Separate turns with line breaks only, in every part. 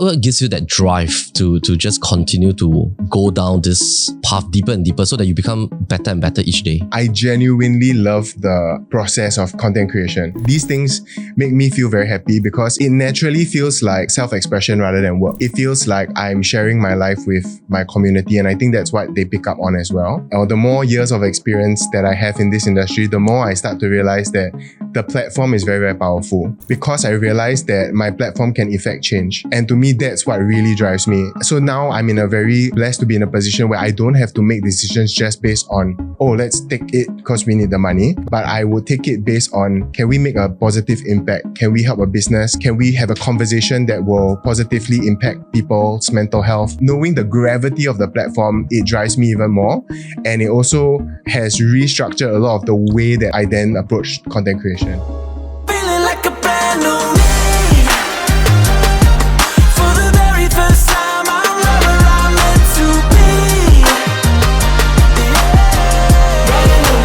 What gives you that drive to just continue to go down this path deeper and deeper so that you become better and better each day?
I genuinely love the process of content creation. These things make me feel very happy because it naturally feels like self-expression rather than work. It feels like I'm sharing my life with my community, and I think that's what they pick up on as well. The more years of experience that I have in this industry, the more I start to realize that the platform is very, very powerful because I realized that my platform can effect change. And to me, that's what really drives me. So now I'm in a very blessed to be in a position where I don't have to make decisions just based on, oh, let's take it because we need the money. But I would take it based on, can we make a positive impact? Can we help a business? Can we have a conversation that will positively impact people's mental health? Knowing the gravity of the platform, it drives me even more. And it also has restructured a lot of the way that I then approach content creation.
Feeling like a brand new me. For the very first time, I'm right where I'm meant to be. Brand new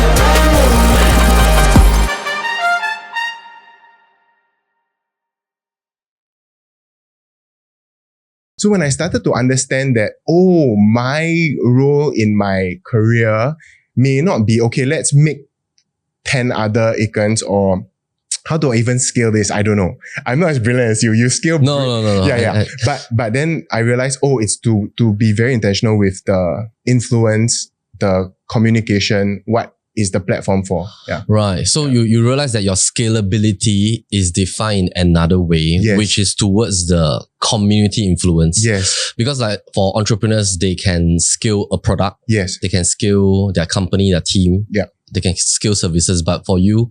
me.
So when I started to understand that, oh, my role in my career may not be, okay, let's make 10 other Aikens, or how do I even scale this? I don't know. I'm not as brilliant as you. You scale.
No.
Yeah. But then I realized, oh, it's to be very intentional with the influence, the communication, what is the platform for. Yeah.
Right. So you realize that your scalability is defined another way,
Yes.
which is towards the community influence.
Yes.
Because like for entrepreneurs, they can scale a product,
Yes.
they can scale their company, their team.
Yeah.
They can scale services. But for you,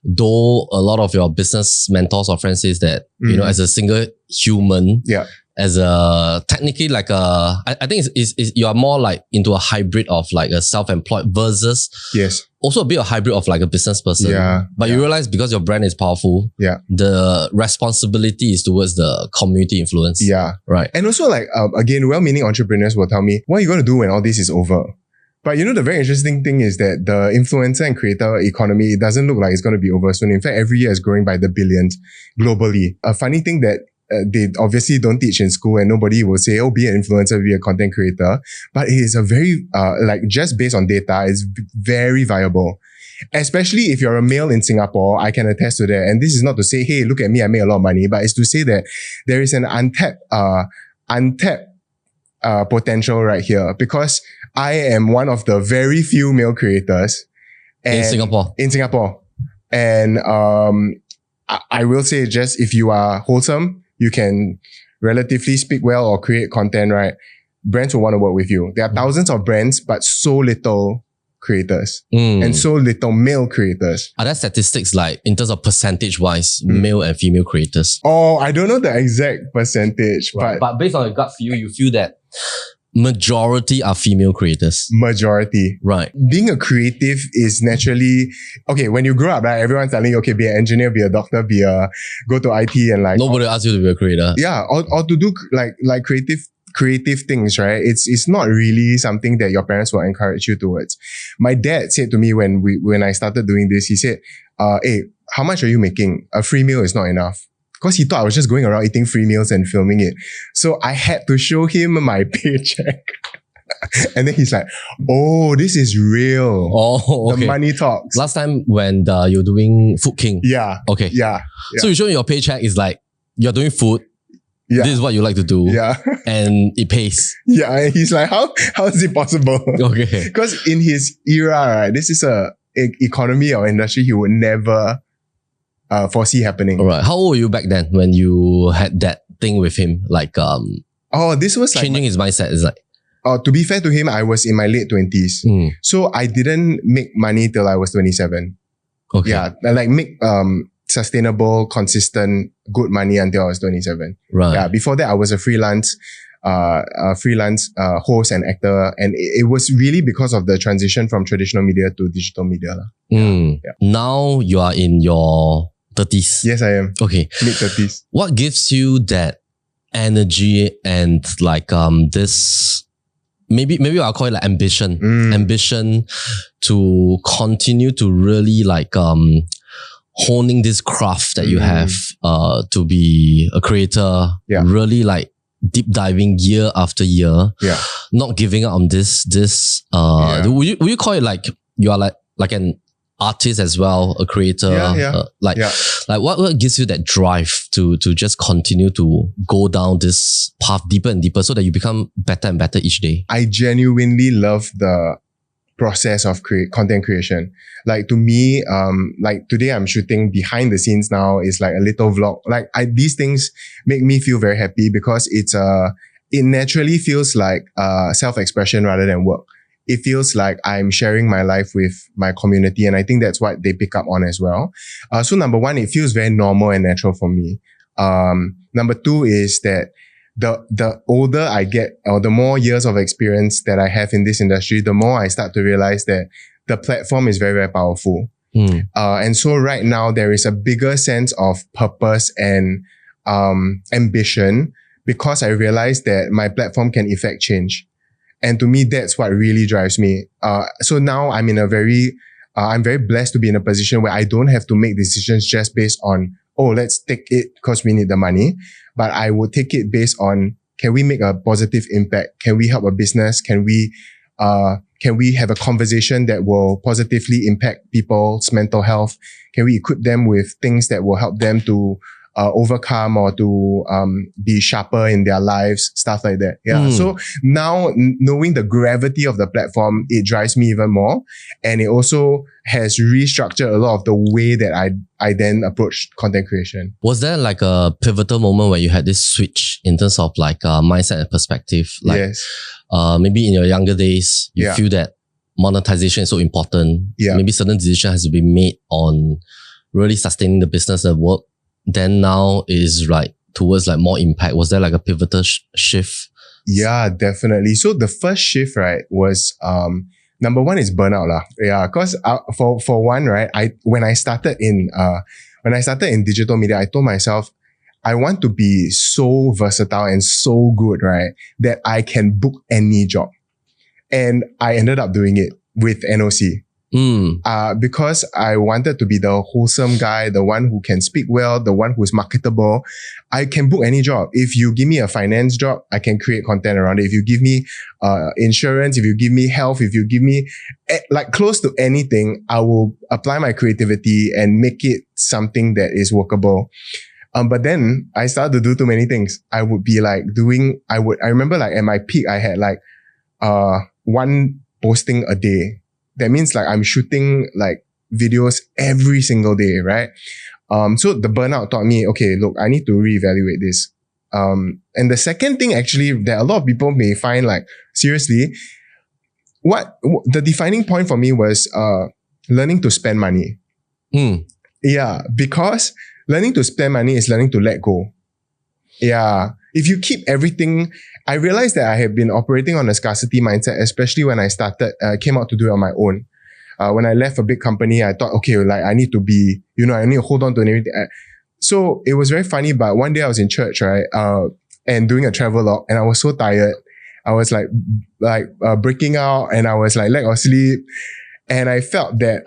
though a lot of your business mentors or friends says that, you know, as a single human,
Yeah.
as a technically like a, I think it's you are more like into a hybrid of like a self-employed versus
Yes.
also a bit of hybrid of like a business person.
Yeah.
But you realize because your brand is powerful,
Yeah.
the responsibility is towards the community influence.
Yeah.
Right.
And also like, again, well-meaning entrepreneurs will tell me, what are you going to do when all this is over? But you know, the very interesting thing is that the influencer and creator economy, it doesn't look like it's going to be over soon. In fact, every year is growing by the billions globally. A funny thing that they obviously don't teach in school, and nobody will say, oh, be an influencer, be a content creator. But it is a very, like just based on data, it's very viable. Especially if you're a male in Singapore, I can attest to that. And this is not to say, hey, look at me, I made a lot of money, but it's to say that there is an untapped potential right here, because I am one of the very few male creators
In Singapore.
And I will say, just if you are wholesome, you can relatively speak well or create content, right? Brands will want to work with you. There are thousands of brands, but so little creators and so little male creators.
Are there statistics like in terms of percentage wise, male and female creators?
Oh, I don't know the exact percentage,
Right. But based on your gut feel, you feel that majority are female creators.
majority.
Right.
Being a creative is naturally, okay, when you grow up, right, everyone's telling you, okay, be an engineer, be a doctor, go to IT and like...
Nobody asks you to be a creator.
Yeah, or to do like creative things, right? It's not really something that your parents will encourage you towards. My dad said to me when I started doing this, he said, hey, how much are you making? A free meal is not enough. Because he thought I was just going around eating free meals and filming it. So I had to show him my paycheck. And then he's like, oh, this is real.
Oh, okay.
The money talks.
Last time when you're doing Food King.
Yeah.
Okay.
Yeah.
So you show your paycheck is like, you're doing food.
Yeah.
This is what you like to do.
Yeah.
And it pays.
Yeah. And he's like, how is it possible?
Okay.
Because in his era, right, this is a economy or industry he would never foresee happening.
All right. How old were you back then when you had that thing with him? Like,
this was
changing his mindset is like,
to be fair to him, I was in my late 20s. So I didn't make money till I was 27.
okay.
Yeah. Like make sustainable, consistent, good money until I was 27.
Right.
Yeah. Before that, I was a freelance host and actor. And it was really because of the transition from traditional media to digital media.
Yeah. Now you are in your 30s.
Yes, I am.
Okay.
Mid-30s.
What gives you that energy and like this, maybe I'll call it like ambition. Ambition to continue to really like honing this craft that you have to be a creator, really like deep diving year after year,
Yeah.
not giving up on this.
Yeah.
Would you call it like you are like an artist as well, a creator?
Yeah.
Like what gives you that drive to just continue to go down this path deeper and deeper so that you become better and better each day?
I genuinely love the process of content creation. Like to me, like today I'm shooting behind the scenes now. It's like a little vlog. Like these things make me feel very happy because it naturally feels like self-expression rather than work. It feels like I'm sharing my life with my community, and I think that's what they pick up on as well. So number one, it feels very normal and natural for me. Number two is that the older I get, or the more years of experience that I have in this industry, the more I start to realize that the platform is very, very powerful. And so right now there is a bigger sense of purpose and ambition because I realize that my platform can effect change. And to me, that's what really drives me. So now I'm in a I'm very blessed to be in a position where I don't have to make decisions just based on, oh, let's take it because we need the money. But I would take it based on, can we make a positive impact? Can we help a business? Can we have a conversation that will positively impact people's mental health? Can we equip them with things that will help them to overcome or to be sharper in their lives, stuff like that. Yeah. So now knowing the gravity of the platform, it drives me even more. And it also has restructured a lot of the way that I then approach content creation.
Was there like a pivotal moment where you had this switch in terms of like mindset and perspective? Like,
yes.
Maybe in your younger days, you feel that monetization is so important.
Yeah.
Maybe certain decision has to be made on really sustaining the business and work. Then now is like towards like more impact. Was there like a pivotal shift?
Yeah, definitely. So the first shift, right, was number one is burnout lah. Yeah, because for one, right, when I started in digital media, I told myself I want to be so versatile and so good, right, that I can book any job, and I ended up doing it with NOC. Because I wanted to be the wholesome guy, the one who can speak well, the one who's marketable. I can book any job. If you give me a finance job, I can create content around it. If you give me insurance, if you give me health, if you give me like close to anything, I will apply my creativity and make it something that is workable. But then I started to do too many things. I would be like I remember like at my peak, I had like one posting a day. That means like I'm shooting like videos every single day, right? So the burnout taught me, okay, look, I need to reevaluate this. And the second thing actually that a lot of people may find like, seriously, what the defining point for me was learning to spend money. Yeah, because learning to spend money is learning to let go. Yeah. If you keep everything, I realized that I had been operating on a scarcity mindset, especially when I came out to do it on my own. When I left a big company, I thought, okay, like I need to be, I need to hold on to everything. So it was very funny, but one day I was in church, right? And doing a travel log, and I was so tired. I was like breaking out, and I was like lack of sleep. And I felt that,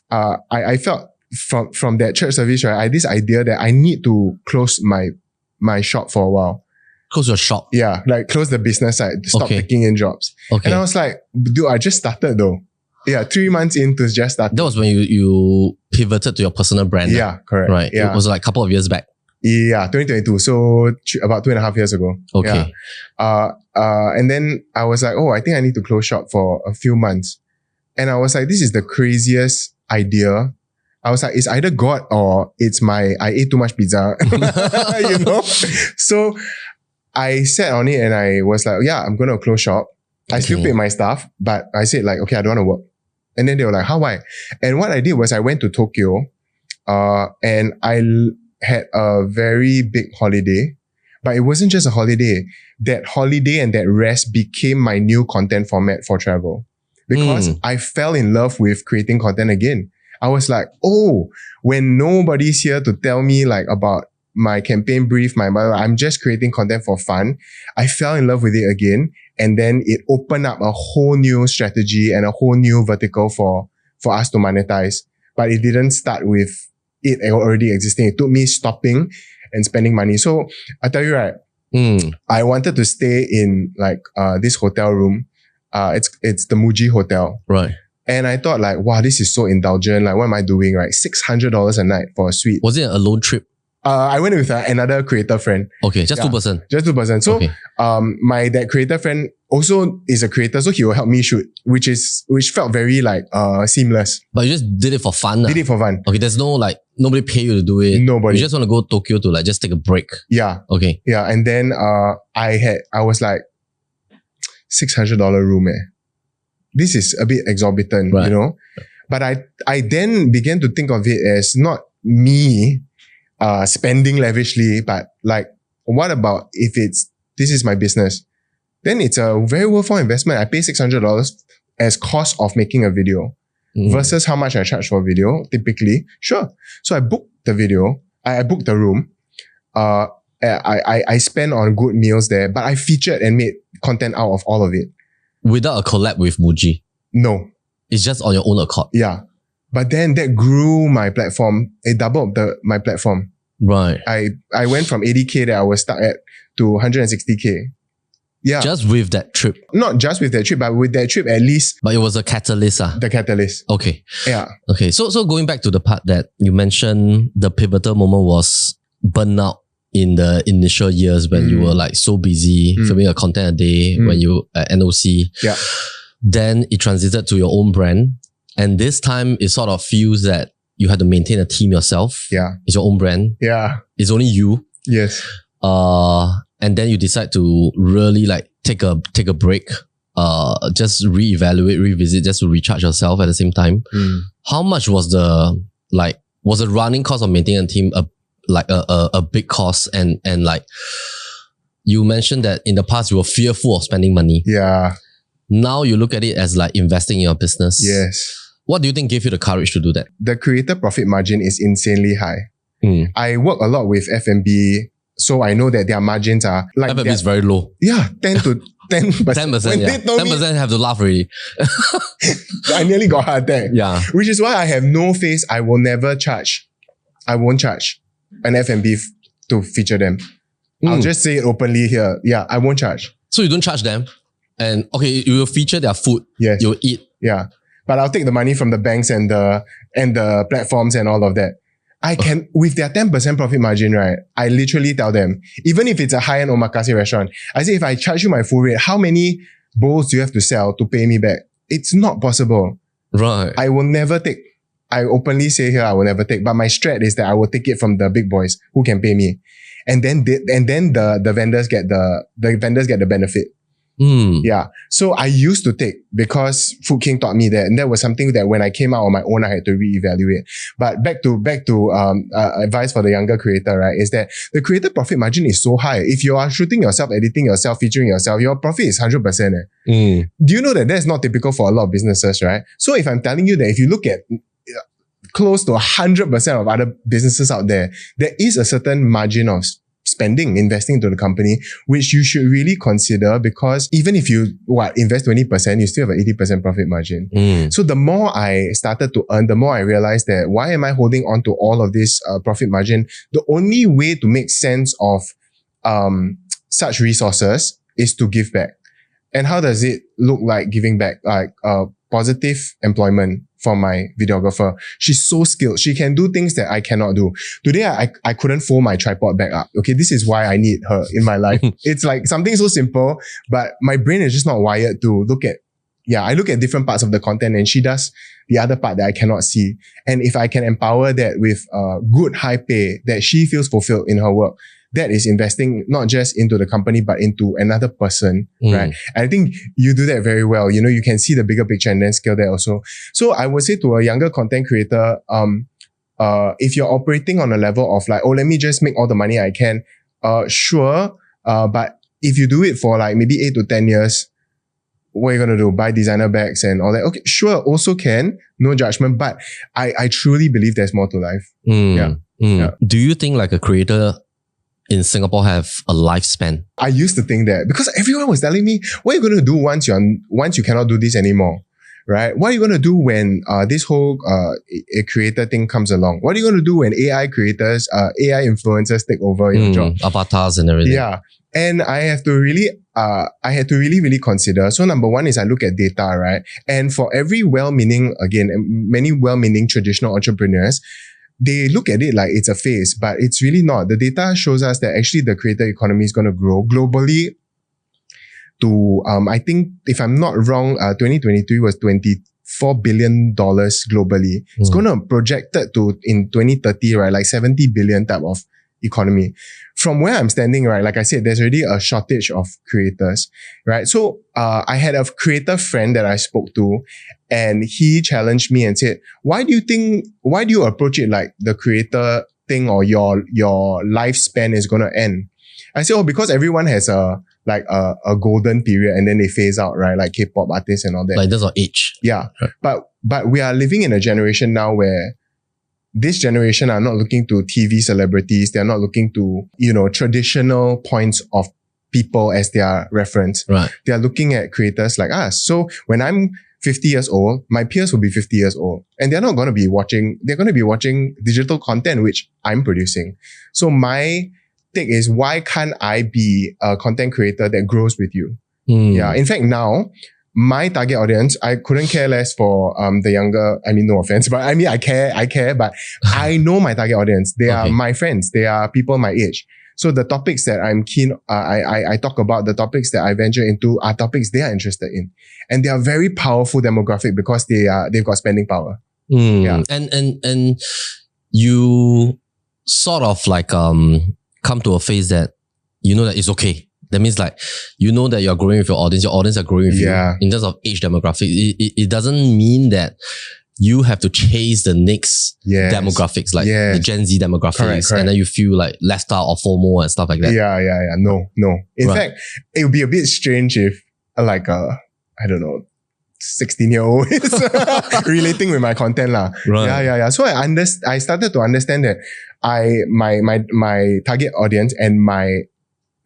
I felt from that church service, right? I had this idea that I need to close my shop for a while.
Close your shop?
Yeah, like close the business side, stop taking in jobs.
Okay.
And I was like, dude, I just started though. Yeah, 3 months into just started.
That was when you pivoted to your personal brand.
Yeah, correct.
Right.
Yeah.
It was like a couple of years back.
Yeah, 2022. So about 2.5 years ago.
Okay.
Yeah. And then I was like, oh, I think I need to close shop for a few months. And I was like, this is the craziest idea. I was like, it's either God or it's I ate too much pizza, So I sat on it and I was like, yeah, I'm going to close shop. I still paid my staff, but I said like, okay, I don't want to work. And then they were like, how, why? And what I did was I went to Tokyo, and I had a very big holiday, but it wasn't just a holiday. That holiday and that rest became my new content format for travel because I fell in love with creating content again. I was like, oh, when nobody's here to tell me like about my campaign brief, I'm just creating content for fun. I fell in love with it again. And then it opened up a whole new strategy and a whole new vertical for us to monetize. But it didn't start with it already existing. It took me stopping and spending money. So I tell you, right, I wanted to stay in like this hotel room. It's the Muji Hotel.
Right.
And I thought like, wow, this is so indulgent. Like, what am I doing? Right? $600 a night for a suite.
Was it a alone trip?
I went with another creator friend.
Okay, just 2%.
Just 2%. So,
Okay.
that creator friend also is a creator, so he will help me shoot, which felt very like seamless.
But you just did it for fun.
Did it for fun.
Okay, there's no like, nobody pay you to do it.
Nobody.
You just want to go to Tokyo to like just take a break.
Yeah.
Okay.
Yeah. And then I was like, $600 room. This is a bit exorbitant,
Right.
you know? But I then began to think of it as not me spending lavishly, but like, what about if this is my business? Then it's a very worthwhile investment. I pay $600 as cost of making a video versus how much I charge for a video, typically. Sure. So I booked the video. I booked the room. I spent on good meals there, but I featured and made content out of all of it.
Without a collab with Muji.
No.
It's just on your own accord.
Yeah. But then that grew my platform. It doubled my platform.
Right.
I went from 80K that I was stuck at to 160K. Yeah.
Just with that trip.
Not just with that trip, but with that trip at least
But it was a catalyst.
the catalyst.
Okay.
Yeah.
Okay. So going back to the part that you mentioned, the pivotal moment was burnout in the initial years when you were like so busy filming a content a day when you at NOC.
Yeah.
Then it transited to your own brand. And this time it sort of feels that you had to maintain a team yourself.
Yeah.
It's your own brand.
Yeah.
It's only you.
Yes.
And then you decide to really like take a break, just reevaluate, revisit, just to recharge yourself at the same time. How much was the running cost of maintaining a team a big cost? And like you mentioned that in the past you were fearful of spending money.
Yeah.
Now you look at it as like investing in your business.
Yes.
What do you think gave you the courage to do that?
The creator profit margin is insanely high. I work a lot with F&B, so I know that their margins are like
F&B is very low.
yeah, 10 to 10%.
10%,
When
yeah.
they told me,
10% have to laugh already.
I nearly got heart attack.
Yeah.
Which is why I have no face. I will never charge. I won't charge an F&B to feature them. I'll just say it openly here. Yeah, I won't charge.
So you don't charge them? And okay, you will feature their food.
Yes.
You'll eat.
Yeah. But I'll take the money from the banks and the platforms and all of that. I can, with their 10% profit margin, right? I literally tell them, even if it's a high-end omakase restaurant, I say, if I charge you my full rate, how many bowls do you have to sell to pay me back? It's not possible.
Right.
I will never take. I openly say here, I will never take. But my strat is that I will take it from the big boys who can pay me. And then the vendors get the benefit. Yeah. So I used to take because Food King taught me that. And that was something that when I came out on my own, I had to reevaluate. But back to advice for the younger creator, right? Is that the creator profit margin is so high. If you are shooting yourself, editing yourself, featuring yourself, your profit is 100%. Do you know that that's not typical for a lot of businesses, right? So if I'm telling you that if you look at close to 100% of other businesses out there, there is a certain margin of investing into the company, which you should really consider, because even if you invest 20%, you still have an 80% profit margin. So the more I started to earn, the more I realized that why am I holding on to all of this profit margin? The only way to make sense of such resources is to give back. And how does it look like giving back? Like positive employment for my videographer. She's so skilled. She can do things that I cannot do. Today, I couldn't fold my tripod back up. Okay, this is why I need her in my life. It's like something so simple, but my brain is just not wired to look at. Yeah, I look at different parts of the content and she does the other part that I cannot see. And if I can empower that with good high pay, that she feels fulfilled in her work, that is investing not just into the company, but into another person, right? And I think you do that very well. You know, you can see the bigger picture and then scale that also. So I would say to a younger content creator, if you're operating on a level of like, oh, let me just make all the money I can, sure. But if you do it for like maybe 8 to 10 years, what are you going to do? Buy designer bags and all that? Okay, sure, also can. No judgment. But I truly believe there's more to life. Yeah.
Do you think like a creator in Singapore have a lifespan?
I used to think that because everyone was telling me, what are you going to do once you cannot do this anymore? right? What are you going to do when this whole a creator thing comes along? What are you going to do when AI creators, AI influencers take over your job?
Avatars and everything.
Yeah. And I had to really consider. So number one is I look at data, right? And for every many well-meaning traditional entrepreneurs, they look at it like it's a phase, but it's really not. The data shows us that actually the creator economy is going to grow globally to, I think, if I'm not wrong, 2023 was $24 billion globally. It's going to projected to, in 2030, right, like 70 billion type of economy. From where I'm standing, right, like I said, there's already a shortage of creators, right? So I had a creator friend that I spoke to, and he challenged me and said, why do you approach it like the creator thing or your lifespan is going to end? I said, because everyone has a golden period and then they phase out, right? Like K-pop artists and all that.
Like that's our age.
Yeah. But we are living in a generation now where this generation are not looking to TV celebrities. They're not looking to, traditional points of people as their reference.
Right.
They're looking at creators like us. So when I'm 50 years old, my peers will be 50 years old, and they're going to be watching digital content, which I'm producing. So my take is, why can't I be a content creator that grows with you? Yeah. In fact, now, my target audience, I couldn't care less for the younger, no offense, but I care, but I know my target audience. They are my friends. They are people my age. So the topics that I'm keen, I talk about, the topics that I venture into are topics they are interested in. And they are very powerful demographic because they've got spending power. Yeah.
And you sort of like come to a phase that that it's okay. That means like, that you're growing with your audience are growing with you. In terms of age demographic, it doesn't mean that you have to chase the next demographics, like the Gen Z demographics, correct. And then you feel like left out or FOMO and stuff like that.
Yeah. No. In fact, it would be a bit strange if like 16-year-old is relating with my content lah.
Right.
Yeah. So I started to understand that my target audience and my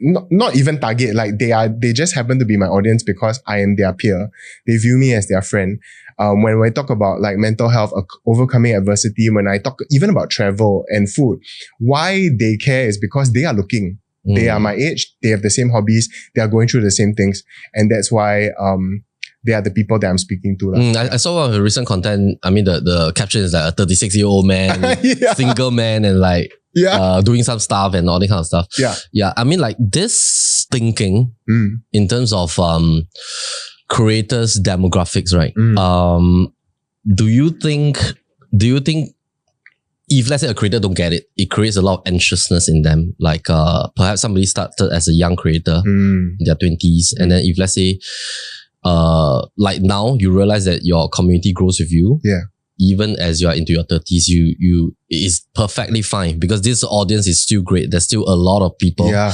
not even target, like they just happen to be my audience because I am their peer. They view me as their friend. When we talk about like mental health, overcoming adversity, when I talk even about travel and food, why they care is because they are looking. They are my age. They have the same hobbies. They are going through the same things. And that's why they are the people that I'm speaking to.
I saw one of the recent content. I mean, the caption is like a 36-year-old man, single man, and like, doing some stuff and all that kind of stuff. Yeah. I mean, like this thinking in terms of creators' demographics, right? Do you think if let's say a creator don't get it, it creates a lot of anxiousness in them? Like perhaps somebody started as a young creator in their 20s, and then if let's say like now you realize that your community grows with you. Yeah. Even as you are into your 30s, you is perfectly fine because this audience is still great. There's still a lot of people. Yeah.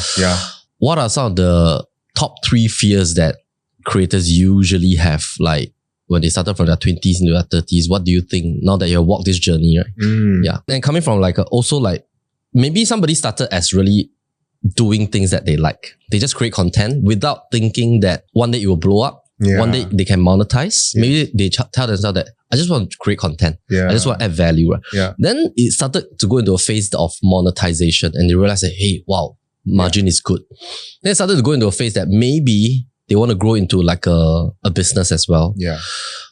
What are some of the top 3 fears that creators usually have, like when they started from their 20s into their 30s? What do you think now that you have walked this journey, right? Yeah. And coming from like also like maybe somebody started as really doing things that they like. They just create content without thinking that one day it will blow up. One day they can monetize. Maybe they tell themselves that I just want to create content. I just want to add value. Right? Then it started to go into a phase of monetization, and they realized that, hey, wow, margin is good. Then it started to go into a phase that maybe they want to grow into like a business as well.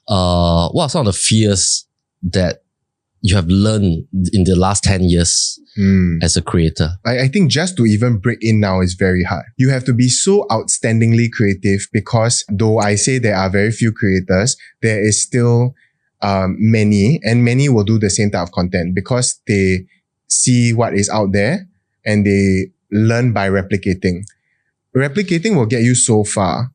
What are some of the fears that you have learned in the last 10 years as a creator?
I think just to even break in now is very hard. You have to be so outstandingly creative because though I say there are very few creators, there is still many, and many will do the same type of content because they see what is out there and they learn by replicating. Replicating will get you so far.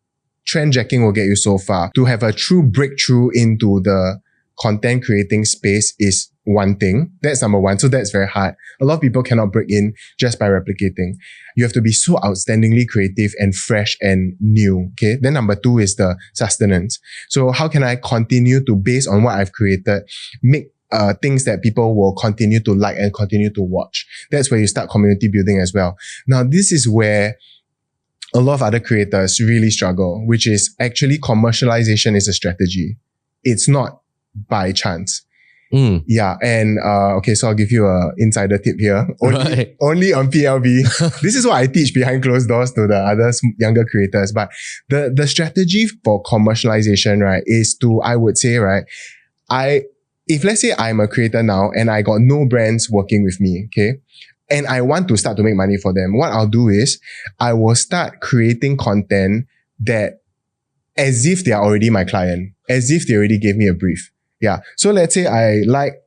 Trendjacking will get you so far. To have a true breakthrough into the content creating space is one thing. That's number one. So that's very hard. A lot of people cannot break in just by replicating. You have to be so outstandingly creative and fresh and new. Okay. Then number 2 is the sustenance. So how can I continue to, based on what I've created, make things that people will continue to like and continue to watch? That's where you start community building as well. Now, this is where a lot of other creators really struggle, which is actually commercialization is a strategy. it's not by chance.
Mm.
Yeah, and okay, so I'll give you a insider tip here. Only on PLB. This is what I teach behind closed doors to the other younger creators. But the strategy for commercialization, right, is to, I would say, right, if let's say I'm a creator now and I got no brands working with me, okay, and I want to start to make money for them, what I'll do is I will start creating content that as if they are already my client, as if they already gave me a brief. Yeah. So let's say I like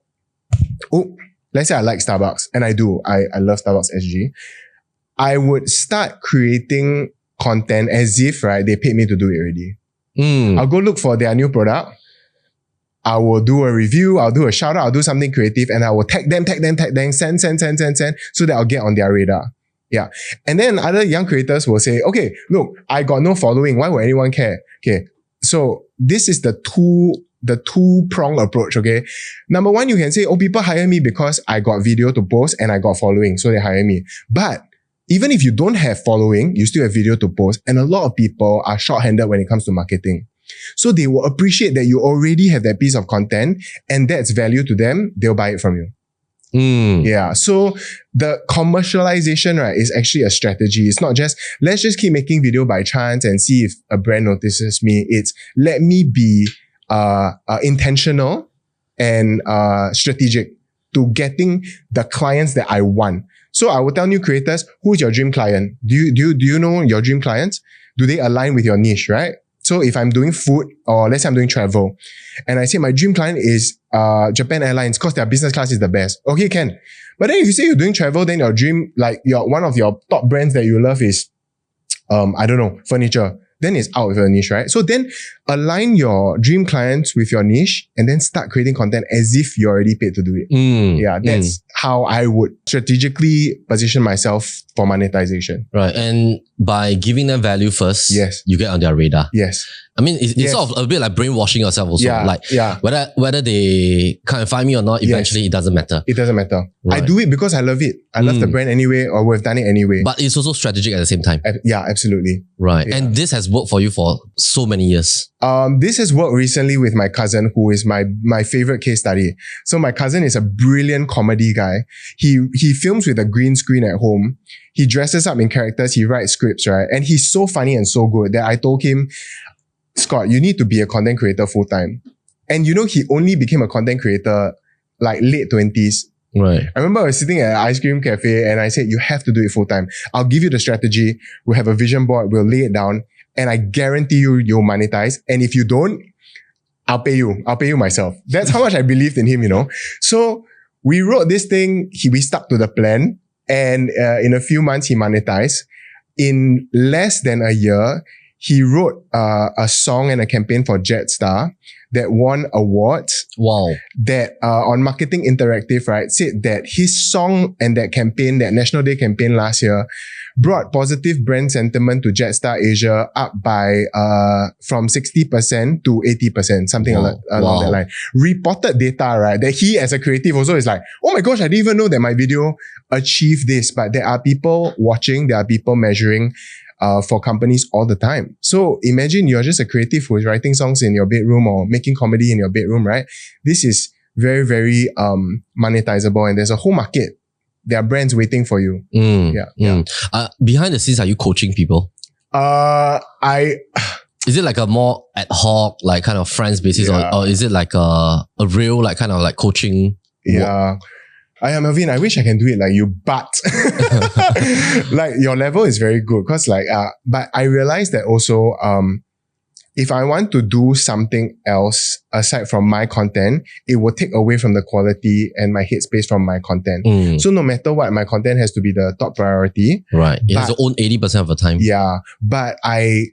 Starbucks, and I do. I love Starbucks SG. I would start creating content as if, right, they paid me to do it already. I'll go look for their new product. I will do a review. I'll do a shout out. I'll do something creative, and I will tag them, send, so that I'll get on their radar. Yeah. And then other young creators will say, okay, look, I got no following. Why would anyone care? Okay. So this is the two-prong approach, okay? Number one, you can say, oh, people hire me because I got video to post and I got following, so they hire me. But even if you don't have following, you still have video to post. And a lot of people are short-handed when it comes to marketing. So they will appreciate that you already have that piece of content and that's value to them. They'll buy it from you. Yeah. So the commercialization, right, is actually a strategy. It's not just, let's just keep making video by chance and see if a brand notices me. It's let me be intentional and strategic to getting the clients that I want. So I will tell new creators, who's your dream client? Do you know your dream clients? Do they align with your niche, right? So if I'm doing food, or let's say I'm doing travel, and I say my dream client is Japan Airlines because their business class is the best. Okay, can. But then if you say you're doing travel, then your dream, like one of your top brands that you love is, I don't know, furniture. Then it's out of your niche, right? So then align your dream clients with your niche and then start creating content as if you're already paid to do it. Yeah, that's how I would strategically position myself for monetization.
Right. And by giving them value first,
yes,
you get on their radar.
Yes.
I mean, it's sort of a bit like brainwashing yourself also.
Yeah,
like whether they can't find me or not, eventually it doesn't matter.
It doesn't matter.
Right.
I do it because I love it. I love the brand anyway, or we've done it anyway.
But it's also strategic at the same time.
Yeah, absolutely.
Right.
Yeah.
And this has worked for you for so many years.
This has worked recently with my cousin, who is my favorite case study. So my cousin is a brilliant comedy guy. He films with a green screen at home. He dresses up in characters. He writes scripts, right? And he's so funny and so good that I told him, Scott, you need to be a content creator full time. And you know, he only became a content creator like late 20s.
Right.
I remember I was sitting at an ice cream cafe and I said, you have to do it full time. I'll give you the strategy. We'll have a vision board. We'll lay it down. And I guarantee you'll monetize. And if you don't, I'll pay you. I'll pay you myself. That's how much I believed in him, you know. So we wrote this thing. We stuck to the plan. And in a few months, he monetized. In less than a year, he wrote a song and a campaign for Jetstar that won awards.
Wow.
That on Marketing Interactive, right, said that his song and that campaign, that National Day campaign last year, brought positive brand sentiment to Jetstar Asia up by from 60% to 80%, something along that line. Reported data, right, that he as a creative also is like, oh my gosh, I didn't even know that my video achieved this. But there are people watching, there are people measuring for companies all the time. So imagine you're just a creative who is writing songs in your bedroom or making comedy in your bedroom, right? This is very, very monetizable, and there's a whole market. There are brands waiting for you.
Behind the scenes, are you coaching people? Is it like a more ad hoc, like kind of friends basis, or is it like a real, like kind of like coaching?
Yeah. Melvin, I wish I can do it like you, but like your level is very good because but I realized that also, if I want to do something else aside from my content, it will take away from the quality and my headspace from my content. So no matter what, my content has to be the top priority.
Right. It has to own 80% of the time.
Yeah. But I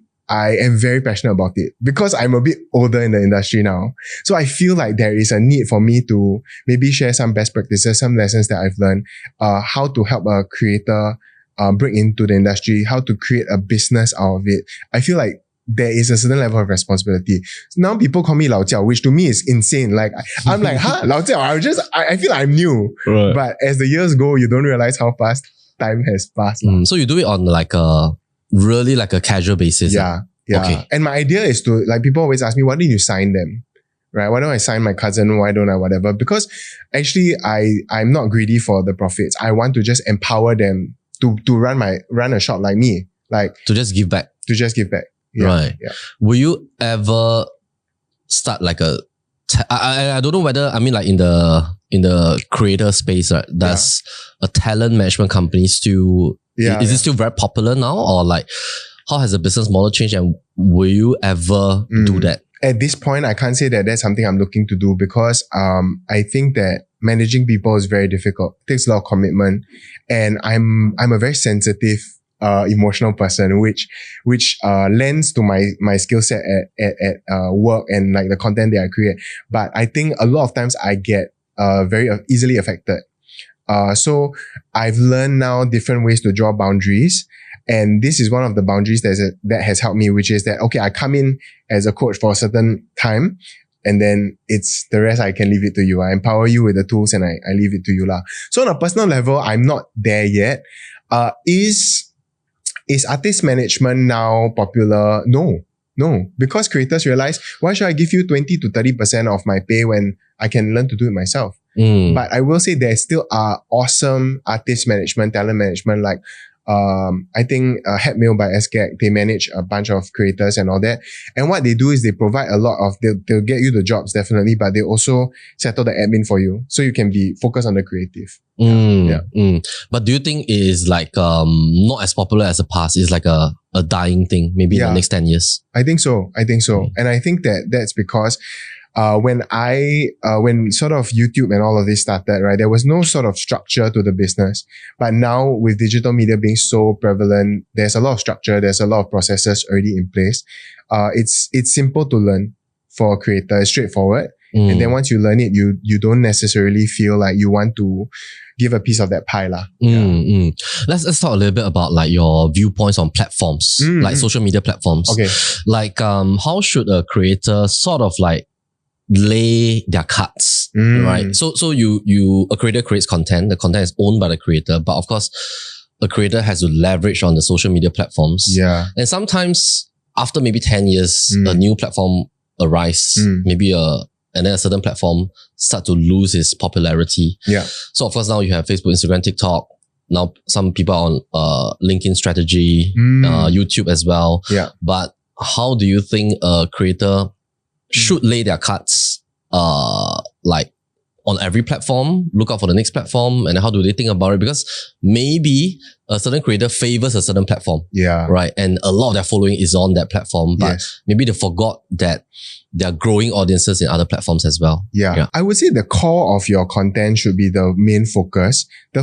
am very passionate about it because I'm a bit older in the industry now. So I feel like there is a need for me to maybe share some best practices, some lessons that I've learned, how to help a creator break into the industry, how to create a business out of it. I feel like there is a certain level of responsibility. Now people call me Lao Jiao, which to me is insane. Like I'm like, huh, Lao Jiao? I feel like I'm new. Right. But as the years go, you don't realize how fast time has passed.
So you do it on like a really like a casual basis.
Yeah. Okay. And my idea is to, like, people always ask me, why didn't you sign them? right? Why don't I sign my cousin? Why don't I whatever? Because actually I'm not greedy for the profits. I want to just empower them to run a shop like me, like
To just give back.
to just give back. Yeah,
Right.
Yeah.
Will you ever start like I don't know whether, I mean, like in the creator space, right? Does a talent management company still, is it still very popular now, or like how has the business model changed, and will you ever do that?
At this point, I can't say that that's something I'm looking to do, because I think that managing people is very difficult. It takes a lot of commitment, and I'm a very sensitive, emotional person, which lends to my skill set at work and like the content that I create. But I think a lot of times I get very easily affected. So I've learned now different ways to draw boundaries. And this is one of the boundaries that has helped me, which is that, okay, I come in as a coach for a certain time, and then it's the rest I can leave it to you. I empower you with the tools and I leave it to you lah. So on a personal level, I'm not there yet. Is artist management now popular? No, because creators realize, why should I give you 20 to 30% of my pay when I can learn to do it myself? But I will say there still are awesome artist management, talent management, like I think Headmail by SGAG, they manage a bunch of creators and all that. And what they do is they provide a lot of, they'll get you the jobs definitely, but they also settle the admin for you, so you can be focused on the creative.
But do you think it is like not as popular as the past? It's like a dying thing, maybe in the next 10 years?
I think so. And I think that's because when sort of YouTube and all of this started, right, there was no sort of structure to the business. But now with digital media being so prevalent, there's a lot of structure, there's a lot of processes already in place. It's simple to learn for a creator, it's straightforward. And then once you learn it, you don't necessarily feel like you want to give a piece of that pie lah.
Let's talk a little bit about like your viewpoints on platforms, like social media platforms.
Okay.
Like how should a creator sort of like lay their cards, right? So a creator creates content. The content is owned by the creator, but of course, a creator has to leverage on the social media platforms.
Yeah.
And sometimes after maybe 10 years, a new platform arise, and then a certain platform start to lose its popularity.
Yeah.
So of course now you have Facebook, Instagram, TikTok. Now some people are on LinkedIn strategy, YouTube as well.
Yeah.
But how do you think a creator should lay their cards like on every platform, look out for the next platform, and how do they think about it? Because maybe a certain creator favors a certain platform, right? And a lot of their following is on that platform, but maybe they forgot that there are growing audiences in other platforms as well.
Yeah. I would say the core of your content should be the main focus. The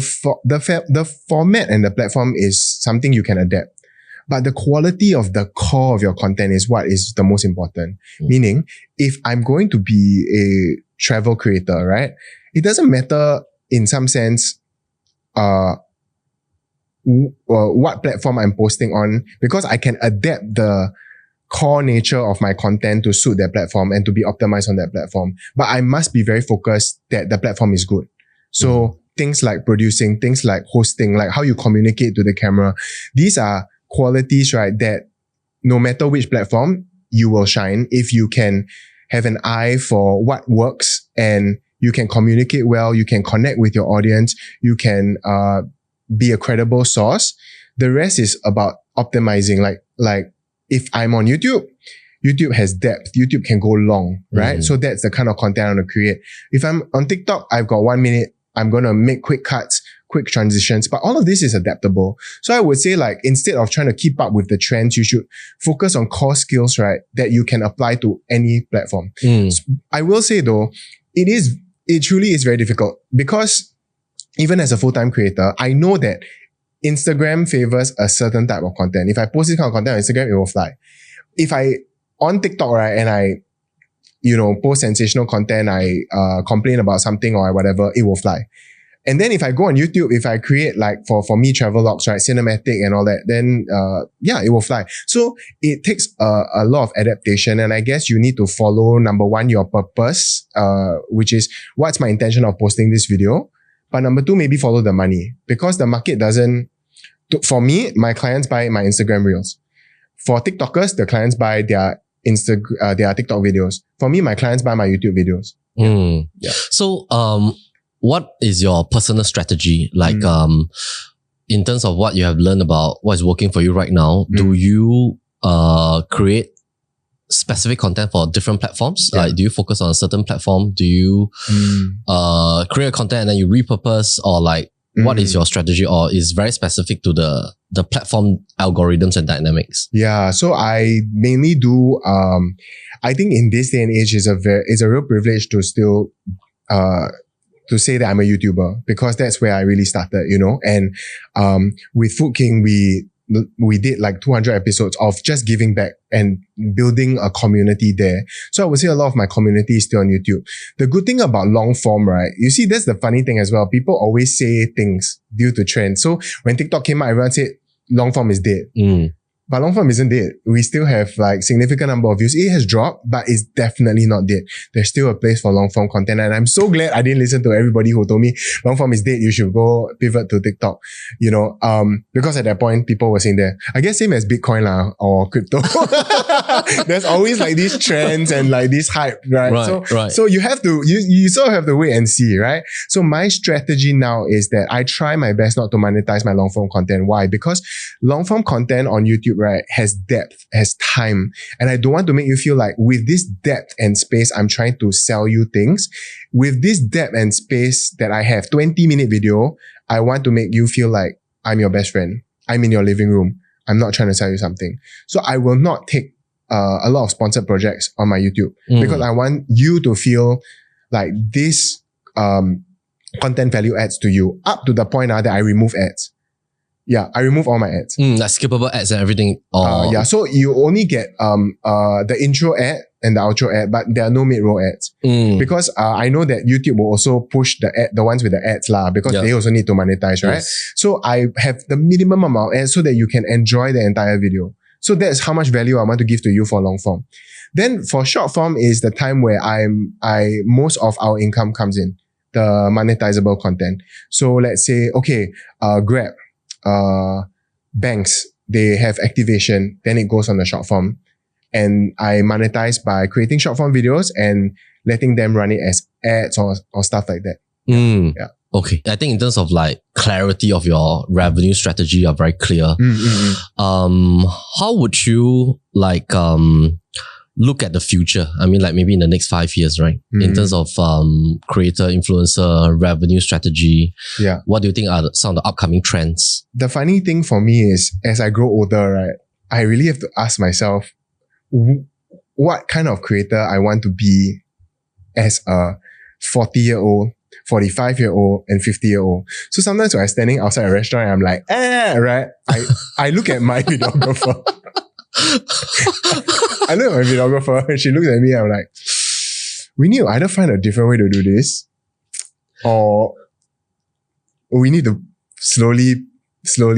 format and the platform is something you can adapt. But the quality of the core of your content is what is the most important. Meaning, if I'm going to be a travel creator, right? It doesn't matter in some sense what platform I'm posting on, because I can adapt the core nature of my content to suit that platform and to be optimized on that platform. But I must be very focused that the platform is good. So things like producing, things like hosting, like how you communicate to the camera, these are qualities, right, that no matter which platform, you will shine if you can have an eye for what works and you can communicate well, you can connect with your audience, you can be a credible source. The rest is about optimizing. Like if I'm on YouTube has depth. YouTube can go long, right? So that's the kind of content I want to create. If I'm on TikTok, I've got 1 minute. I'm going to make quick cuts, quick transitions, but all of this is adaptable. So I would say, like, instead of trying to keep up with the trends, you should focus on core skills, right, that you can apply to any platform. So I will say though, it truly is very difficult, because even as a full-time creator, I know that Instagram favors a certain type of content. If I post this kind of content on Instagram, it will fly. If I, on TikTok, right, and I, post sensational content, I complain about something or whatever, it will fly. And then if I go on YouTube, if I create like for me travel logs, right, cinematic and all that, then it will fly. So it takes a lot of adaptation, and I guess you need to follow, number one, your purpose, which is what's my intention of posting this video. But number two, maybe follow the money, because the market doesn't. For me, my clients buy my Instagram reels. For TikTokers, the clients buy their their TikTok videos. For me, my clients buy my YouTube videos.
Yeah. So, what is your personal strategy? Like, in terms of what you have learned about what is working for you right now, do you create specific content for different platforms? Like, do you focus on a certain platform? Do you create content and then you repurpose, or like, what is your strategy, or is very specific to the platform algorithms and dynamics?
Yeah, so I mainly do. I think in this day and age, it's a real privilege to still to say that I'm a YouTuber, because that's where I really started, you know. And with Food King, we did like 200 episodes of just giving back and building a community there. So I would say a lot of my community is still on YouTube. The good thing about long form, right? You see, that's the funny thing as well. People always say things due to trend. So when TikTok came out, everyone said long form is dead. But long form isn't dead. We still have like significant number of views. It has dropped, but it's definitely not dead. There's still a place for long form content. And I'm so glad I didn't listen to everybody who told me long form is dead. You should go pivot to TikTok, you know, because at that point, people were saying that, I guess same as Bitcoin lah, or crypto. There's always like these trends and like this hype, right? So you have to, you sort of have to wait and see, right? So my strategy now is that I try my best not to monetize my long form content. Why? Because long form content on YouTube, right, has depth, has time. And I don't want to make you feel like with this depth and space, I'm trying to sell you things. With this depth and space that I have, 20-minute video, I want to make you feel like I'm your best friend. I'm in your living room. I'm not trying to sell you something. So I will not take a lot of sponsored projects on my YouTube because I want you to feel like this content value adds to you, up to the point that I remove ads. Yeah, I remove all my ads.
Like skippable ads and everything.
Yeah, so you only get the intro ad and the outro ad, but there are no mid-roll ads. Because I know that YouTube will also push the ones with the ads lah, because they also need to monetize, right? Yes. So I have the minimum amount of ads so that you can enjoy the entire video. So that's how much value I want to give to you for long form. Then for short form is the time where most of our income comes in, the monetizable content. So let's say, okay, Grab, banks, they have activation, then it goes on the short form. And I monetize by creating short form videos and letting them run it as ads or stuff like that. Yeah.
Okay. I think in terms of like clarity of your revenue strategy are very clear. How would you like look at the future? I mean, like maybe in the next 5 years, right? In terms of creator, influencer, revenue strategy. Yeah. What do you think are some of the upcoming trends?
The funny thing for me is, as I grow older, right, I really have to ask myself what kind of creator I want to be as a 40-year-old, 45-year-old, and 50-year-old. So sometimes when I'm standing outside a restaurant, I'm like, right? I look at my videographer. I look at my videographer and she looks at me, I'm like, we need to either find a different way to do this, or we need to slowly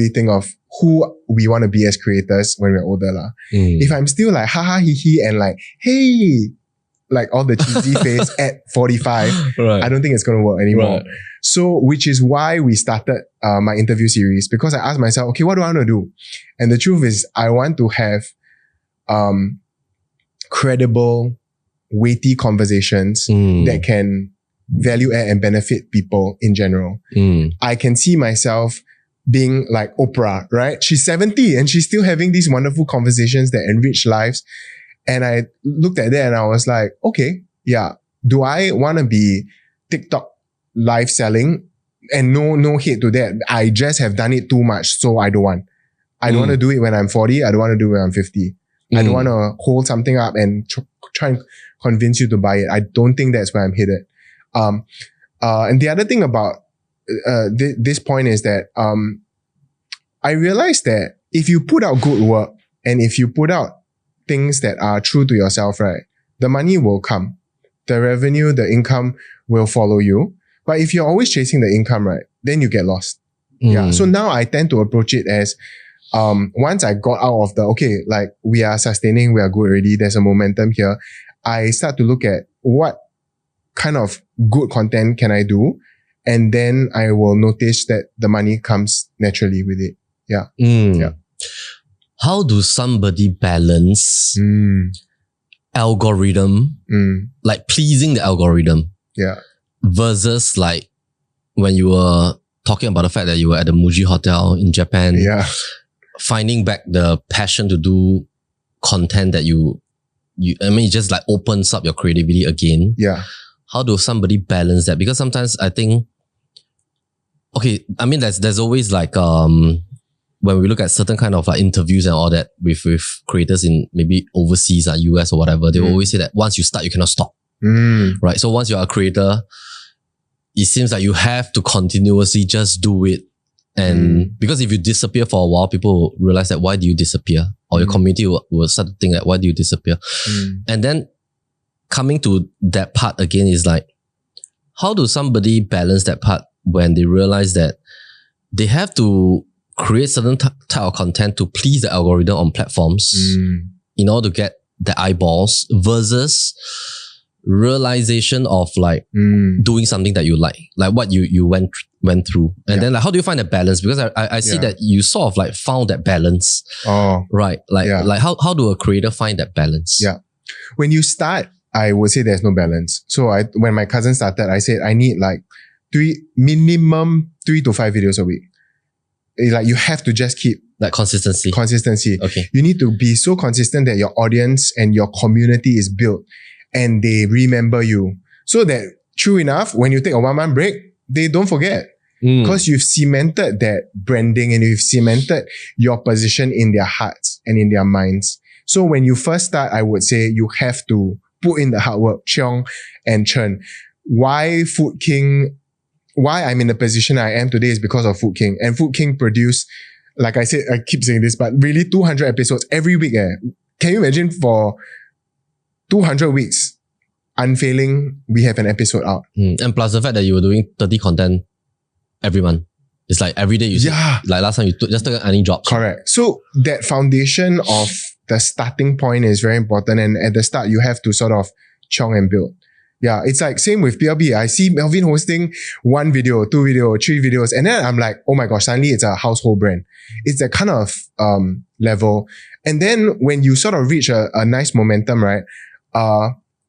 think of who we want to be as creators when we're older lah. If I'm still like haha hee hee and like, hey, like all the cheesy face at 45, I don't think it's going to work anymore. So, which is why we started my interview series, because I asked myself, okay, what do I want to do? And the truth is, I want to have credible, weighty conversations that can value add and benefit people in general. I can see myself being like Oprah, right? She's 70 and she's still having these wonderful conversations that enrich lives. And I looked at that and I was like, okay, yeah. Do I want to be TikTok live selling? And no hate to that. I just have done it too much, so I don't want. I don't want to do it when I'm 40. I don't want to do it when I'm 50. I don't want to hold something up and try and convince you to buy it. I don't think that's where I'm headed. And the other thing about this point is that I realized that if you put out good work and if you put out things that are true to yourself, right, the money will come. The revenue, the income will follow you. But if you're always chasing the income, right, then you get lost. Yeah. So now I tend to approach it as once I got out of okay, like we are sustaining, we are good already, there's a momentum here. I start to look at what kind of good content can I do? And then I will notice that the money comes naturally with it. Yeah. Yeah.
How do somebody balance algorithm, like pleasing the algorithm, versus like when you were talking about the fact that you were at the Muji Hotel in Japan, finding back the passion to do content that it just like opens up your creativity again. How do somebody balance that? Because sometimes I think, okay, I mean, there's always like, when we look at certain kind of like interviews and all that with creators in maybe overseas, US or whatever, they will always say that once you start, you cannot stop. Right? So once you're a creator, it seems like you have to continuously just do it. And because if you disappear for a while, people will realize that why do you disappear? Or your community will start to think that why do you disappear? And then coming to that part again is like, how do somebody balance that part when they realize that they have to create certain type of content to please the algorithm on platforms in order to get the eyeballs versus realization of like doing something that you like what you went through, and then like how do you find a balance? Because I see that you sort of like found that balance, right? Like how do a creator find that balance?
When you start, I would say there's no balance. So when my cousin started, I said I need like minimum 3 to 5 videos a week. Like you have to just keep
like consistency. Okay.
You need to be so consistent that your audience and your community is built and they remember you. So that true enough, when you take a 1 month break, they don't forget. Because you've cemented that branding and you've cemented your position in their hearts and in their minds. So when you first start, I would say you have to put in the hard work, chiong and churn. Why I'm in the position I am today is because of Food King. And Food King produced, like I said, I keep saying this, but really 200 episodes every week. Can you imagine for 200 weeks, unfailing, we have an episode out.
And plus the fact that you were doing 30 content every month. It's like every day you see, like last time you just took any jobs.
Correct. So that foundation of the starting point is very important. And at the start, you have to sort of chong and build. Yeah, it's like same with PLB. I see Melvin hosting 1 video, 2 video, 3 videos. And then I'm like, oh my gosh, suddenly it's a household brand. It's that kind of level. And then when you sort of reach a nice momentum, right?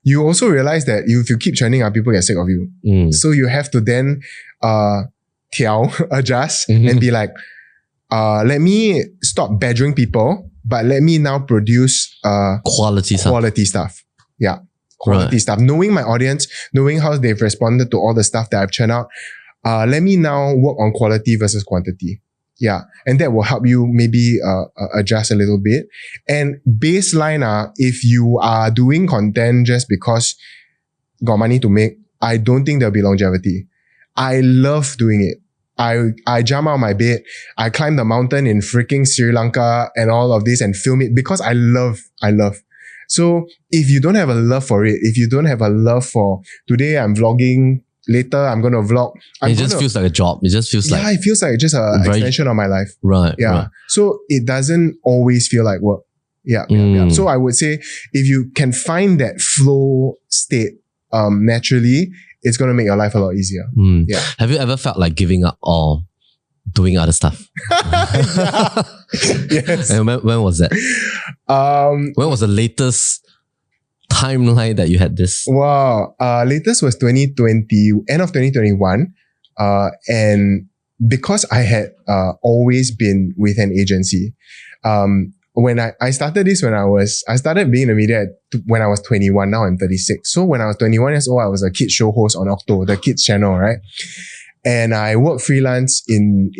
You also realize that if you keep churning, people get sick of you. So you have to then adjust and be like, let me stop badgering people, but let me now produce
quality
stuff. Yeah. Quality stuff. Knowing my audience, knowing how they've responded to all the stuff that I've churned out, let me now work on quality versus quantity. Yeah. And that will help you maybe adjust a little bit. And baseline, if you are doing content just because got money to make, I don't think there'll be longevity. I love doing it. I jump out of my bed. I climb the mountain in freaking Sri Lanka and all of this and film it because I love. So if you don't have a love for it, if you don't have a love for today I'm vlogging, later I'm going to vlog.
It just feels like a job. It just feels like...
Yeah, it feels like just an extension of my life.
Right.
Yeah.
Right.
So it doesn't always feel like work. Yeah. So I would say if you can find that flow state naturally, it's going to make your life a lot easier. Yeah.
Have you ever felt like giving up or doing other stuff?
Yes.
And when was that? When was the latest timeline that you had this?
Wow. Latest was 2020, end of 2021. And because I had always been with an agency, when I started this I started being in the media when I was 21. Now I'm 36. So when I was 21 years old, I was a kids show host on Octo, the kids channel, right? And I worked freelance in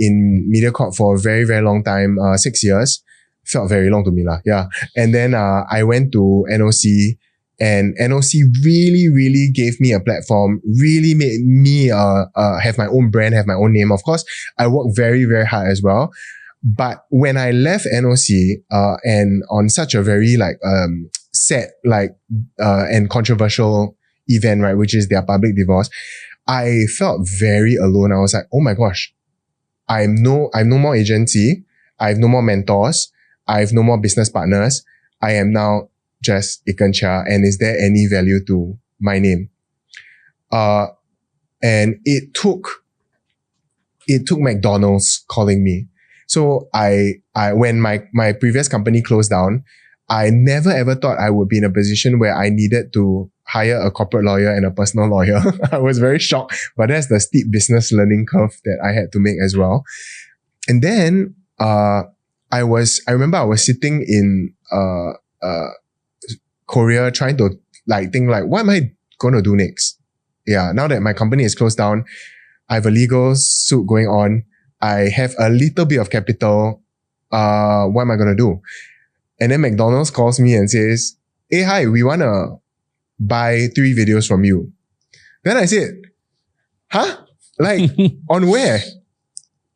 MediaCorp for a very, very long time, 6 years. Felt very long to me lah. Yeah. And then I went to NOC, and NOC really, really gave me a platform, really made me have my own brand, have my own name. Of course, I worked very, very hard as well. But when I left NOC, and on such a very sad and controversial event, right, which is their public divorce, I felt very alone. I was like, oh my gosh, I have no more agency. I have no more mentors. I have no more business partners. I am now just Aiken Chia. And is there any value to my name? And it took McDonald's calling me. So when my previous company closed down, I never ever thought I would be in a position where I needed to hire a corporate lawyer and a personal lawyer. I was very shocked, but that's the steep business learning curve that I had to make as well. And then, I remember I was sitting in, Korea trying to think what am I going to do next? Yeah. Now that my company is closed down, I have a legal suit going on. I have a little bit of capital. What am I going to do? And then McDonald's calls me and says, hey, hi, we want to buy 3 videos from you. Then I said, huh? On where?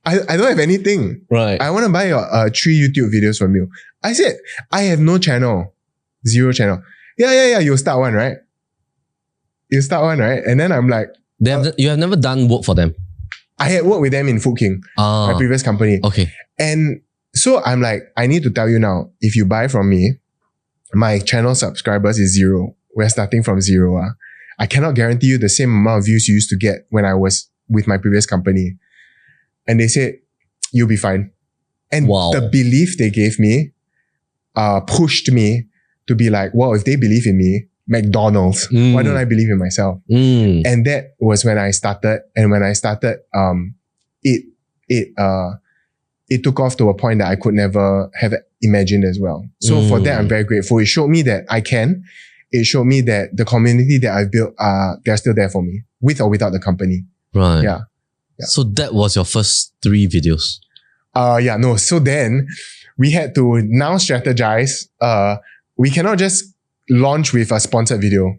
I don't have anything.
Right.
I want to buy 3 YouTube videos from you. I said, I have no channel. 0 channel. Yeah. You start one, right? And then I'm like,
you have never done work for them?
I had worked with them in Food King, my previous company.
Okay.
And so I'm like, I need to tell you now, if you buy from me, my channel subscribers is 0. We're starting from 0. I cannot guarantee you the same amount of views you used to get when I was with my previous company. And they said, you'll be fine. And the belief they gave me pushed me to be like, well, if they believe in me, McDonald's, why don't I believe in myself? And that was when I started. And when I started, it took off to a point that I could never have imagined as well. So for that, I'm very grateful. It showed me that I can. It showed me that the community that I've built, they're still there for me, with or without the company.
Right.
Yeah.
So that was your first 3 videos?
No. So then we had to now strategize. We cannot just launch with a sponsored video.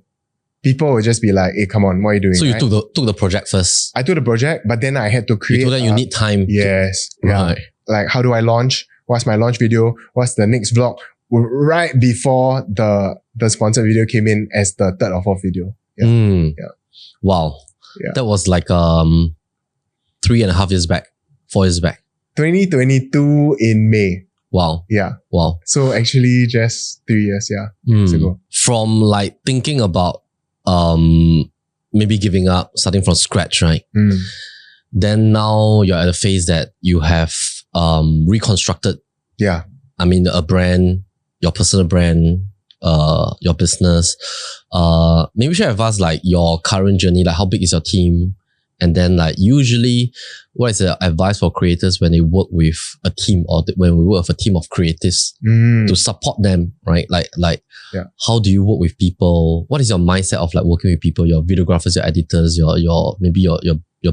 People will just be like, hey, come on, what are you doing?
So you took the project first?
I took the project, but then I had to create...
You told them you need time.
Yes.
Right.
How do I launch? What's my launch video? What's the next vlog? Right before the sponsored video came in as the 3rd or 4th video. Yeah.
Wow.
Yeah.
That was 3.5 years back, 4 years back.
2022 in May.
Wow.
Yeah.
Wow.
So actually just 3 years, years ago.
From thinking about maybe giving up, starting from scratch, right? Then now you're at a phase that you have reconstructed.
Yeah.
I mean, a brand, your personal brand, your business. Maybe share with us your current journey, how big is your team? And then usually, what is the advice for creators when they work with a team or when we work with a team of creatives to support them, right? How do you work with people? What is your mindset of working with people, your videographers, your editors, your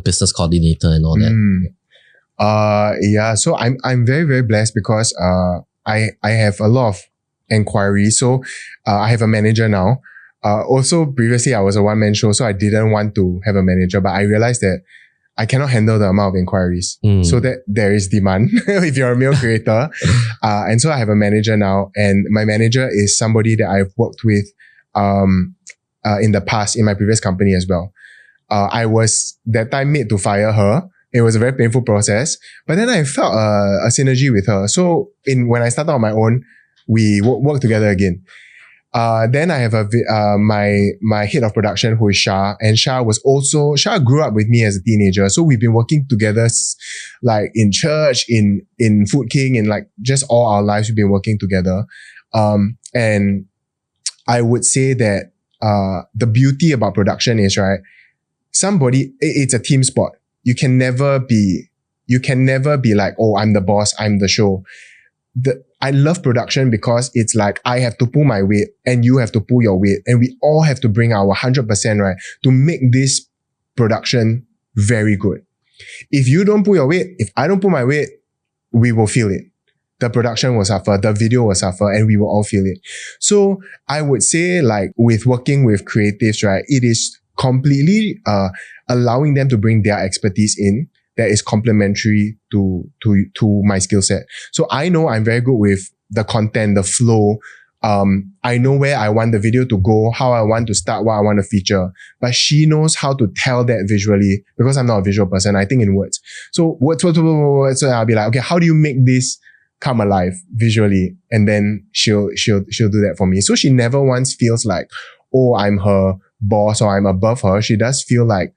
business coordinator and all that?
So I'm very, very blessed because I have a lot of inquiries. So I have a manager now. Also, previously I was a one-man show, so I didn't want to have a manager, but I realized that I cannot handle the amount of inquiries. So that there is demand if you're a male creator. And so I have a manager now, and my manager is somebody that I've worked with in the past in my previous company as well. I was that time made to fire her. It was a very painful process, but then I felt a synergy with her. So when I started on my own, we worked together again. Then I have my head of production, who is Shah, and Shah grew up with me as a teenager. So we've been working together, in church, in Food King, and just all our lives we've been working together. And I would say that, the beauty about production is, right, it's a team sport. You can never be like, oh, I'm the boss, I'm the show. I love production because it's I have to pull my weight and you have to pull your weight, and we all have to bring our 100%, right, to make this production very good. If you don't pull your weight, if I don't pull my weight, we will feel it. The production will suffer, the video will suffer, and we will all feel it. So I would say with working with creatives, right, it is completely allowing them to bring their expertise in that is complementary to my skill set. So I know I'm very good with the content, the flow. I know where I want the video to go, how I want to start, what I want to feature. But she knows how to tell that visually, because I'm not a visual person. I think in words. So words. So I'll be like, okay, how do you make this come alive visually? And then she'll do that for me. So she never once feels like, oh, I'm her boss or I'm above her. She does feel like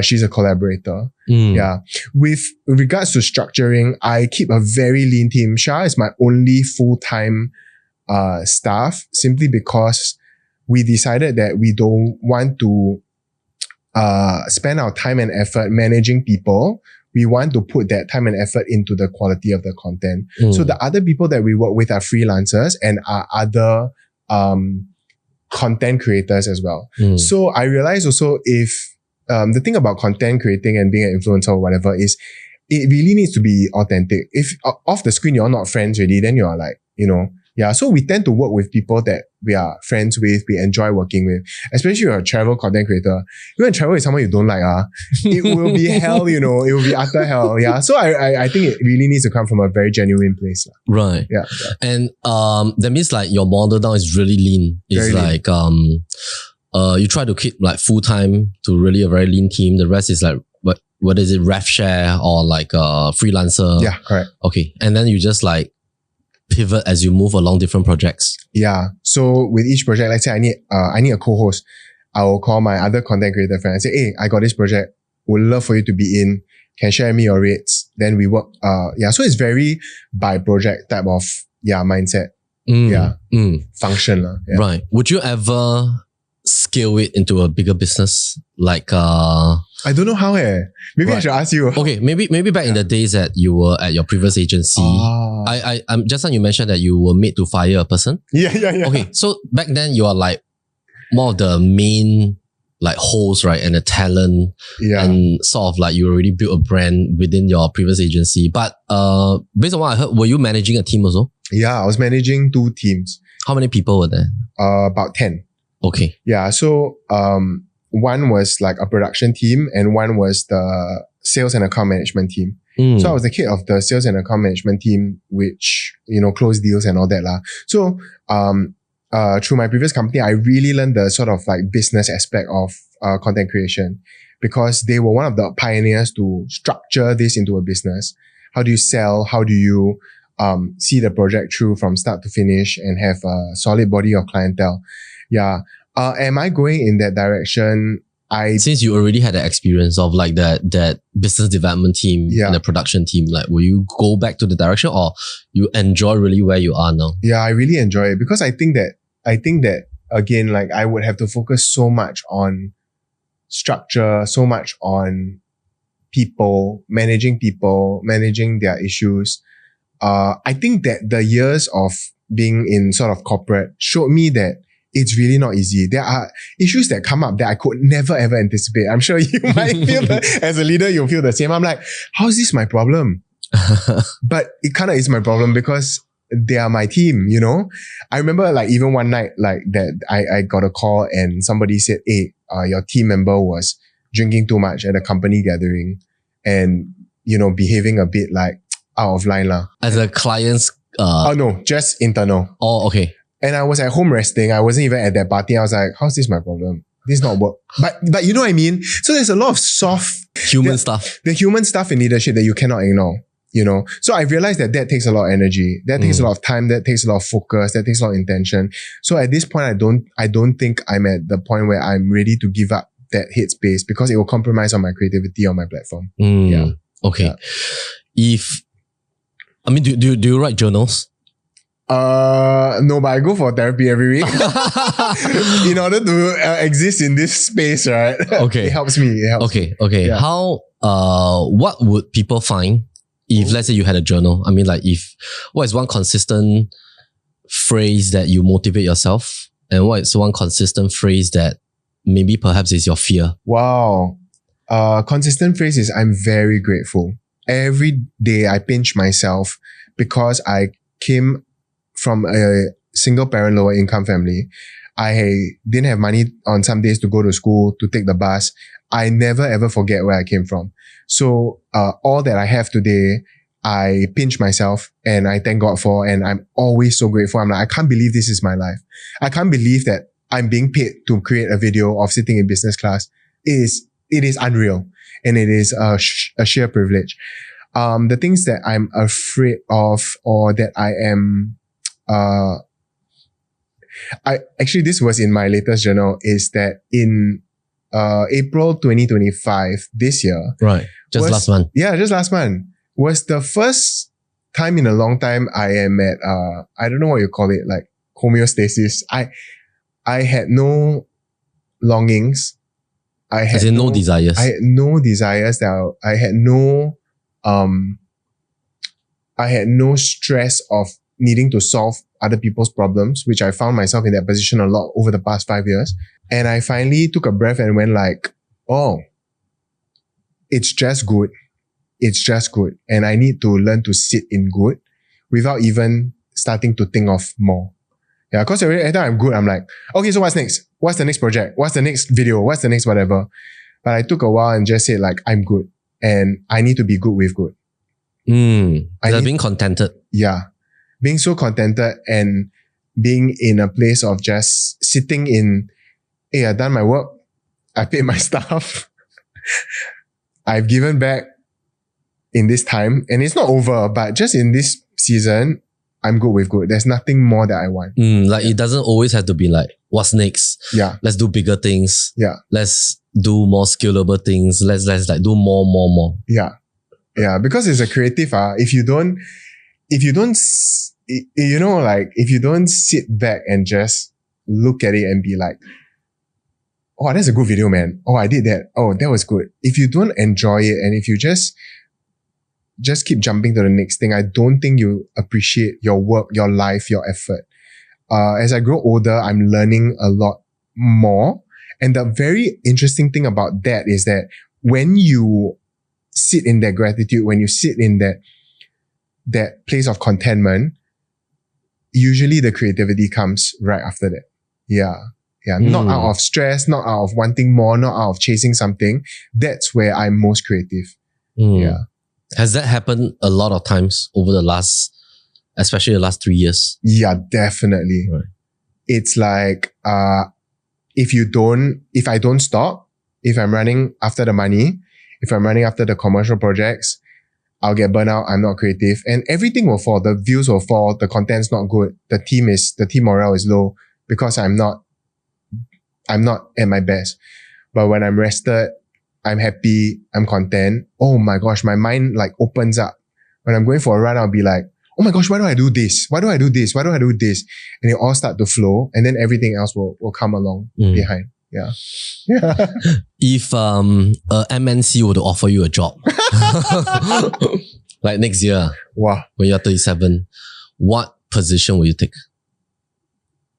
she's a collaborator. Yeah. With regards to structuring, I keep a very lean team. Shah is my only full-time staff simply because we decided that we don't want to spend our time and effort managing people. We want to put that time and effort into the quality of the content. So the other people that we work with are freelancers and are other content creators as well. So I realized also if the thing about content creating and being an influencer or whatever is it really needs to be authentic. If off the screen you're not friends already, then you're like, so we tend to work with people that we are friends with, we enjoy working with. Especially if you're a travel content creator. You want to travel with someone you don't like, it will be hell, it will be utter hell. Yeah. So I think it really needs to come from a very genuine place.
Right.
Yeah.
And that means like your model now is really lean. It's
Very
like you try to keep like full time to really a very lean team. The rest is like what is it, rev share or like a freelancer?
Yeah, correct.
Okay. And then you just like pivot as you move along different projects.
Yeah. So with each project, let's say I need a co-host. I will call my other content creator friend and say, hey, I got this project. Would love for you to be in. Can share me your rates. Then we work. So it's very by project type of mindset. Function. Yeah.
Right. Would you ever scale it into a bigger business? Like
I don't know how. Maybe I should ask you.
Okay, maybe back in the days that you were at your previous agency, I'm just now you mentioned that you were made to fire a person.
Yeah.
Okay, so back then you are like more of the main like host, right, and the talent, and sort of like you already built a brand within your previous agency. But based on what I heard, were you managing a team also?
Yeah, I was managing 2 teams.
How many people were there?
About 10.
Okay.
Yeah, so one was like a production team and one was the sales and account management team. So I was the head of the sales and account management team, which, close deals and all that lah. So through my previous company, I really learned the sort of like business aspect of content creation because they were one of the pioneers to structure this into a business. How do you sell? How do you see the project through from start to finish and have a solid body of clientele? Yeah. Am I going in that direction?
Since you already had the experience of like that business development team and the production team, like will you go back to the direction or you enjoy really where you are now?
Yeah, I really enjoy it because I think that again, like I would have to focus so much on structure, so much on people, managing their issues. I think that the years of being in sort of corporate showed me that it's really not easy. There are issues that come up that I could never ever anticipate. I'm sure you might feel as a leader, you'll feel the same. I'm like, how is this my problem? But it kind of is my problem because they are my team, I remember like even one night like that I got a call and somebody said, hey, your team member was drinking too much at a company gathering and, behaving a bit like out of line lah.
As a client's
no, just internal.
Oh, okay.
And I was at home resting. I wasn't even at that party. I was like, how's this my problem? This is not work. But you know what I mean? So there's a lot of soft
human stuff.
The human stuff in leadership that you cannot ignore, So I realized that takes a lot of energy. That takes a lot of time. That takes a lot of focus. That takes a lot of intention. So at this point, I don't think I'm at the point where I'm ready to give up that headspace because it will compromise on my creativity on my platform. Yeah.
Okay.
Yeah.
Do you write journals?
No, but I go for therapy every week in order to exist in this space, right?
Okay.
It helps me.
Okay.
Yeah.
How, what would people find if, let's say you had a journal? I mean, like what is one consistent phrase that you motivate yourself? And what is one consistent phrase that maybe perhaps is your fear?
Wow. Consistent phrase is I'm very grateful. Every day I pinch myself because I came from a single parent, lower income family. I didn't have money on some days to go to school, to take the bus. I never ever forget where I came from. So, all that I have today, I pinch myself and I thank God for, and I'm always so grateful. I'm like, I can't believe this is my life. I can't believe that I'm being paid to create a video of sitting in business class. It is unreal. And it is a sheer privilege. The things that I'm afraid of or that I am, this was in my latest journal, is that in April 2025, this year.
Right. Last month.
Yeah, just last month. Was the first time in a long time I am at, I don't know what you call it, like homeostasis. I had no longings. I had
no desires.
I had no desires. I had no stress of needing to solve other people's problems, which I found myself in that position a lot over the past 5 years. And I finally took a breath and went like, oh, it's just good. It's just good. And I need to learn to sit in good without even starting to think of more. Yeah, because every time I'm good, I'm like, okay, so what's next? What's the next project? What's the next video? What's the next whatever? But I took a while and just said like, I'm good. And I need to be good with good.
Being contented.
Yeah. Being so contented and being in a place of just sitting in, hey, I've done my work. I paid my staff. I've given back in this time. And it's not over, but just in this season, I'm good with good. There's nothing more that I want.
It doesn't always have to be like, what's next?
Yeah.
Let's do bigger things.
Yeah.
Let's do more scalable things. Let's like do more.
Yeah. Yeah. Because it's a creative, if you don't sit back and just look at it and be like, oh, that's a good video, man. Oh, I did that. Oh, that was good. If you don't enjoy it and if you just keep jumping to the next thing, I don't think you appreciate your work, your life, your effort. As I grow older, I'm learning a lot more. And the very interesting thing about that is that when you sit in that gratitude, when you sit in that place of contentment, usually the creativity comes right after that. Yeah. Yeah. Not out of stress, not out of wanting more, not out of chasing something. That's where I'm most creative. Yeah.
Has that happened a lot of times over especially the last 3 years?
Yeah, definitely. Right. It's like, if I don't stop, if I'm running after the money, if I'm running after the commercial projects, I'll get burnt out. I'm not creative and everything will fall. The views will fall. The content's not good. The team morale is low because I'm not at my best. But when I'm rested, I'm happy, I'm content. Oh my gosh, my mind like opens up. When I'm going for a run, I'll be like, oh my gosh, why do I do this? Why do I do this? Why do I do this? And it all start to flow and then everything else will come along behind. Yeah.
If a MNC were to offer you a job, like next year,
wow,
when you're 37, what position will you take?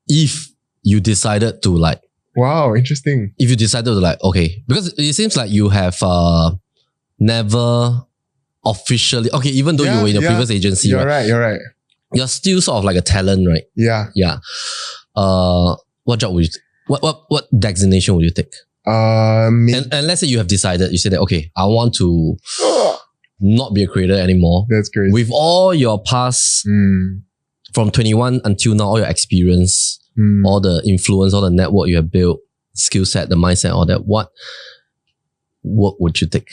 If you decided to like,
wow, interesting.
If you decided to like, okay, because it seems like you have never officially, okay, even though you were in your previous agency,
you're right.
You're still sort of like a talent, right?
Yeah.
Yeah. What job would you, what designation would you take? And let's say you have decided, you say that, okay, I want to not be a creator anymore.
That's crazy.
With all your past, from 21 until now, all your experience, all the influence, all the network you have built, skill set, the mindset, all that, what would you take?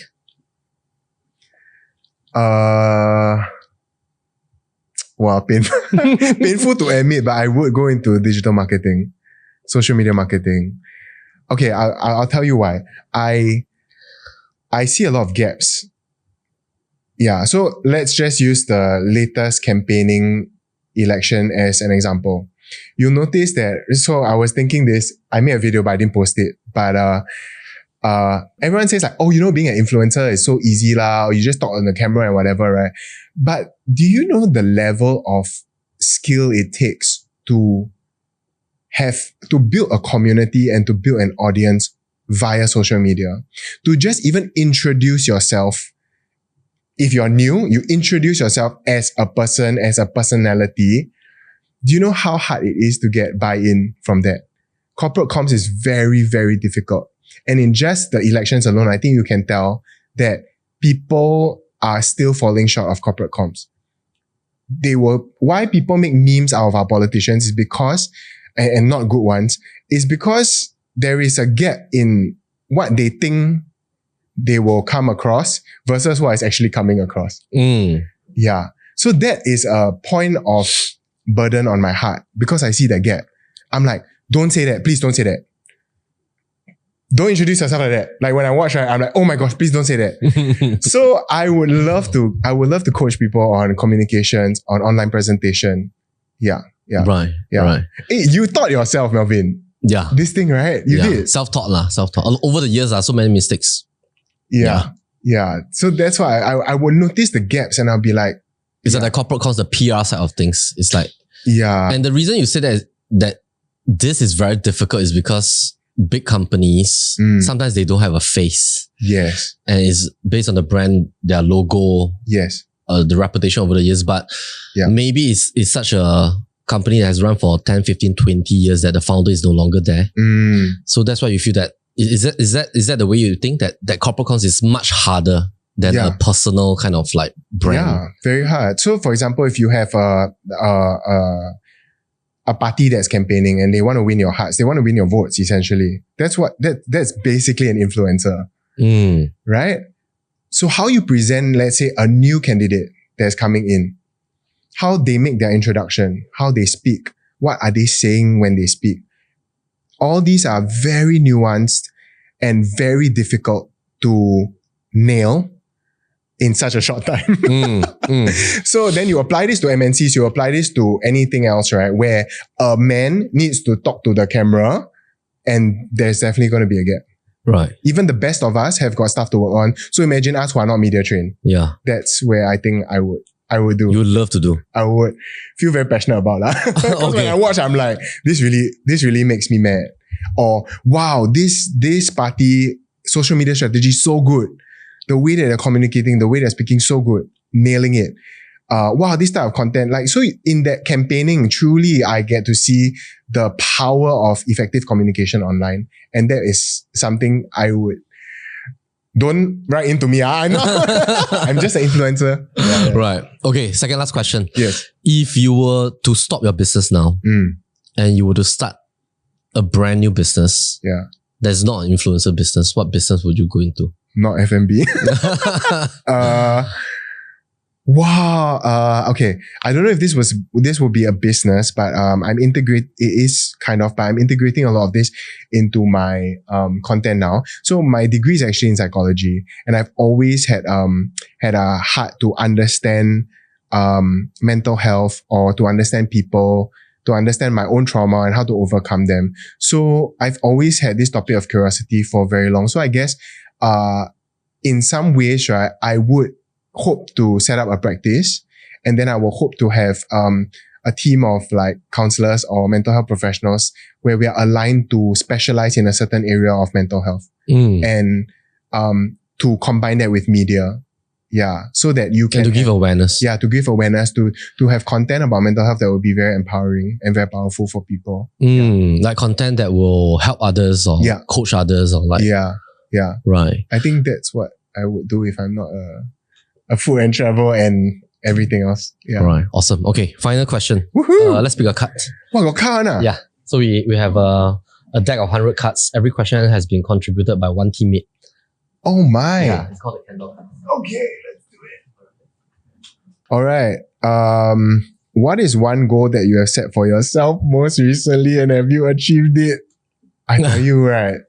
Wow, painful to admit, but I would go into digital marketing, social media marketing. Okay, I'll tell you why. I see a lot of gaps. Yeah, so let's just use the latest campaigning election as an example. You'll notice that, so I was thinking this, I made a video but I didn't post it. But everyone says like, oh, being an influencer is so easy lah, or you just talk on the camera and whatever, right? But do you know the level of skill it takes to build a community and to build an audience via social media? To just even introduce yourself. If you're new, you introduce yourself as a person, as a personality. Do you know how hard it is to get buy-in from that? Corporate comms is very, very difficult. And in just the elections alone, I think you can tell that people are still falling short of corporate comms. Why people make memes out of our politicians is because, and not good ones, is because there is a gap in what they think they will come across versus what is actually coming across. Yeah. So that is a point of burden on my heart because I see that gap. I'm like, don't say that. Please don't say that. Don't introduce yourself like that. Like when I watch, right, I'm like, oh my gosh, please don't say that. So I would love to coach people on communications, on online presentation. Yeah. Yeah.
Right.
Yeah.
Right.
Hey, you taught yourself, Melvin.
Yeah.
This thing, right? You did.
Self-taught. Over the years, so many mistakes.
Yeah. So that's why I would notice the gaps and I'll be like,
It's that corporate comms, the PR side of things. It's like, and the reason you say that this is very difficult is because big companies, sometimes they don't have a face.
Yes.
And it's based on the brand, their logo.
Yes.
The reputation over the years. But maybe it's such a company that has run for 10, 15, 20 years that the founder is no longer there. So that's why you feel that, is that the way you think that corporate comms is much harder than a personal kind of like brand?
Yeah, very hard. So for example, if you have a party that's campaigning and they want to win your hearts, they want to win your votes, essentially. That's basically an influencer. Right? So how you present, let's say, a new candidate that's coming in, how they make their introduction, how they speak, what are they saying when they speak? All these are very nuanced and very difficult to nail in such a short time. So then you apply this to MNCs, you apply this to anything else, right? Where a man needs to talk to the camera and there's definitely going to be a gap.
Right.
Even the best of us have got stuff to work on. So imagine us who are not media trained.
Yeah.
That's where I think I would do.
You would love to do.
I would feel very passionate about that. Because when I watch, I'm like, this really makes me mad. Or, wow, this party social media strategy is so good. The way that they're communicating, the way they're speaking, so good. Nailing it. Wow, this type of content. Like, so in that campaigning, truly, I get to see the power of effective communication online. And that is something I would, don't write into me. I'm not, I'm just an influencer. Yeah.
Right. Okay. Second last question.
Yes.
If you were to stop your business now and you were to start a brand new business, that's not an influencer business, what business would you go into?
Not F&B. Wow. Okay. I don't know if this would be a business, but I'm integrating a lot of this into my content now. So my degree is actually in psychology, and I've always had a heart to understand mental health, or to understand people, to understand my own trauma and how to overcome them. So I've always had this topic of curiosity for very long. So I guess in some ways, right, I would hope to set up a practice, and then I will hope to have a team of like counselors or mental health professionals where we are aligned to specialize in a certain area of mental health, and to combine that with media. Yeah, so that you can
give awareness.
Yeah, to give awareness, to have content about mental health that will be very empowering and very powerful for people.
Like content that will help others or coach others or like.
Yeah.
Right.
I think that's what I would do if I'm not a food and travel and everything else. Yeah.
Right. Awesome. Okay. Final question.
Woohoo!
Let's pick a card.
Wow, got card ah?
Yeah. So we have a deck of 100 cards. Every question has been contributed by one teammate.
Oh my.
Yeah. It's called the candle card.
Okay, let's do it. All right. What is one goal that you have set for yourself most recently, and have you achieved it? I tell you, right.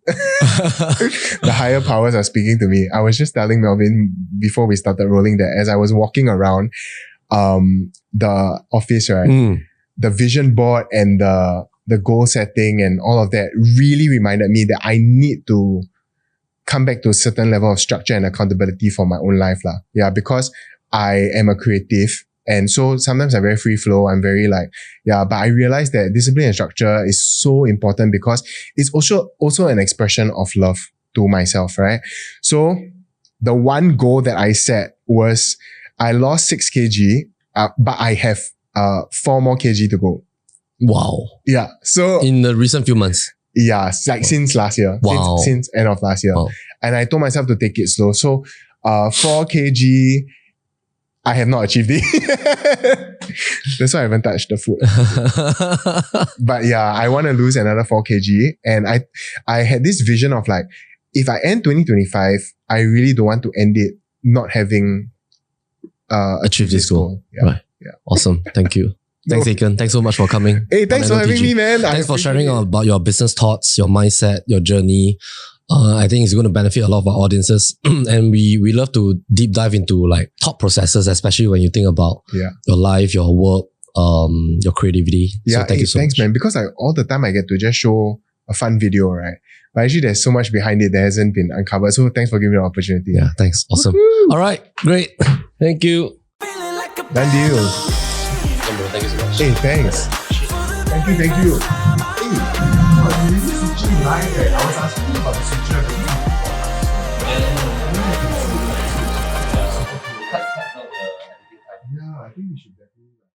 The higher powers are speaking to me. I was just telling Melvin before we started rolling that as I was walking around the office, right, the vision board and the goal setting and all of that really reminded me that I need to come back to a certain level of structure and accountability for my own life lah. Yeah, because I am a creative. And so sometimes I'm very free flow. I'm very like, but I realize that discipline and structure is so important because it's also an expression of love to myself, right? So the one goal that I set was I lost 6 kg, but I have 4 more kg to go.
Wow.
Yeah. So
in the recent few months.
Yeah, like since last year.
Wow.
Since end of last year.
Wow.
And I told myself to take it slow. So 4 kg, I have not achieved it. That's why I haven't touched the food. But yeah, I want to lose another 4 kg. And I had this vision of like, if I end 2025, I really don't want to end it not having
achieved this goal.
Yeah.
Right. Yeah. Awesome. Thank you. Thanks, Aiken. Thanks so much for coming.
Hey, thanks for having me, man.
Thanks for sharing about your business thoughts, your mindset, your journey. I think it's going to benefit a lot of our audiences. And we love to deep dive into like thought processes, especially when you think about your life, your work, your creativity.
Yeah,
so thank you so
thanks,
much.
man. Because all the time I get to just show a fun video, right? But actually, there's so much behind it that hasn't been uncovered. So thanks for giving me the opportunity.
Yeah, thanks. Awesome. All right, great. Thank you.
Done deal.
Thank you so much.
Hey, thanks. Thank you. Hey, but you really switching line, right? I was asking you about the switcher.